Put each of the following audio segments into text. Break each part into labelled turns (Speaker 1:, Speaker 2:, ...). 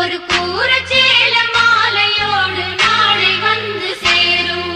Speaker 1: ஒரு கூரச்சேல மாலையோடு நாளை வந்து சேரும்.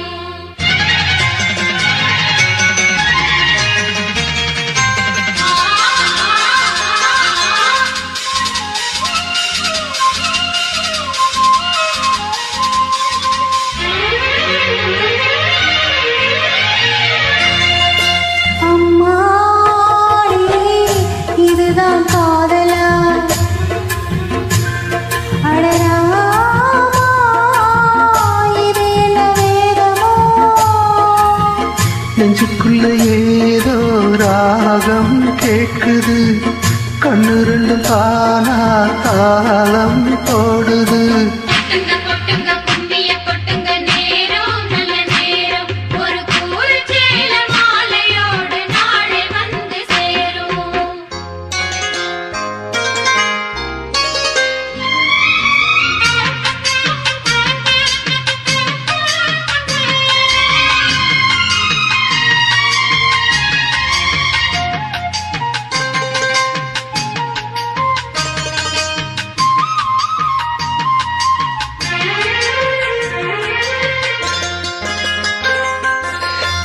Speaker 2: நெஞ்சுக்குள்ள ஏதோ ராகம் கேட்குது, கண்ணு ரெண்டும் தானா தாளம் போடுது.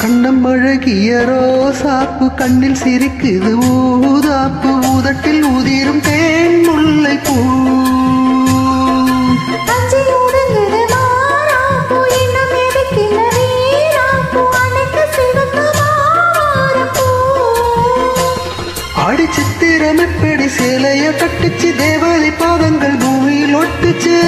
Speaker 2: கண்ணம் அழகிய ரோசாப்பு கண்ணில் சிரிக்குது ஊதாப்பு, ஊதட்டில் உதிரும் தேன் முல்லை பூ. ஆடி சித்திரம் எப்படி சேலைய கட்டுச்சு, தேவதை பாதங்கள் பூமியில் ஒட்டுச்சு.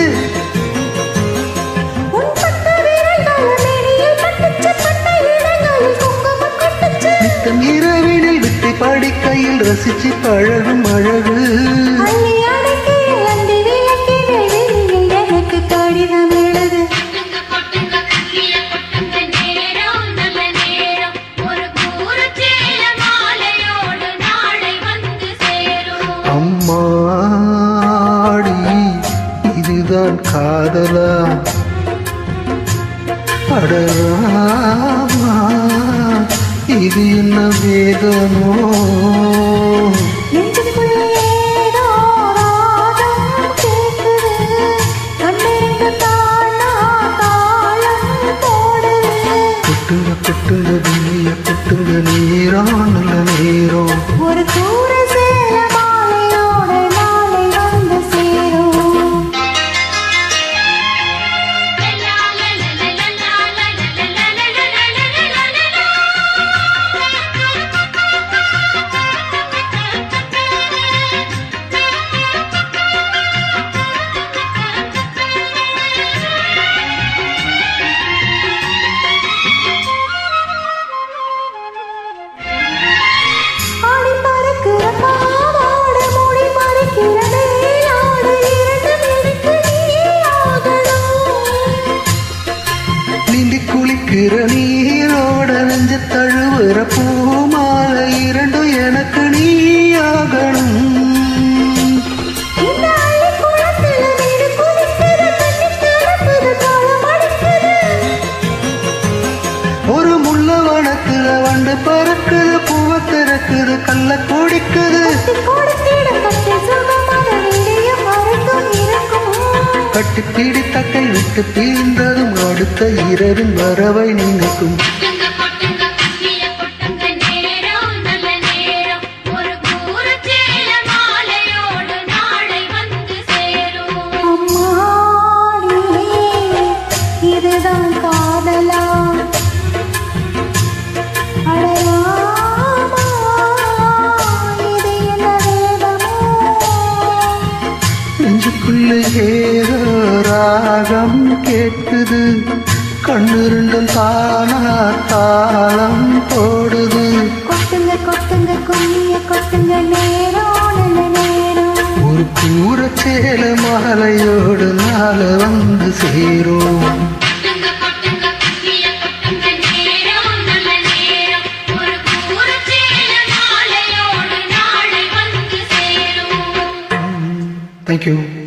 Speaker 2: இரவினில் விட்டு படிக்கையில் ரசிச்சு பழகும் அழகு.
Speaker 1: எனக்கு கடிதம் எழுது.
Speaker 2: அம்மாடி இதுதான் காதலா, அடராமா இது என்ன வேதனோ. கொட்டுங்க கொட்டுங்க துணிய கொட்டுங்க, நேரம் நல்ல நேரம்.
Speaker 1: ஒரு கூற சேல மாலையோடு நாளை வந்து சேரும்.
Speaker 2: நீரோட நெஞ்ச தழுவுற பூமாலை இரண்டும் எனக்கு நீயாகணும். ஒரு முள்ள வனத்துல வண்டு பறக்குது, பூவ திறக்குது, கல்ல குடிக்குது. கட்டி பிடித்த கை விட்டு பிரிந்ததும் அடுத்த இரவின் வரவை நினைக்கும்.
Speaker 1: இதுதான் காதலா,
Speaker 2: நெஞ்சுக்குள்ள ஏதோ ராகம் கேட்குது, கண்ணு ரெண்டும் தானா தாளம் போடுது.
Speaker 1: கொட்டுங்க கொட்டுங்க கும்மிய கொட்டுங்க, நேரம் நல்ல நேரம்.
Speaker 2: ஒரு கூரச்சேல மாலையோடு நாள வந்து சேரும். Thank you.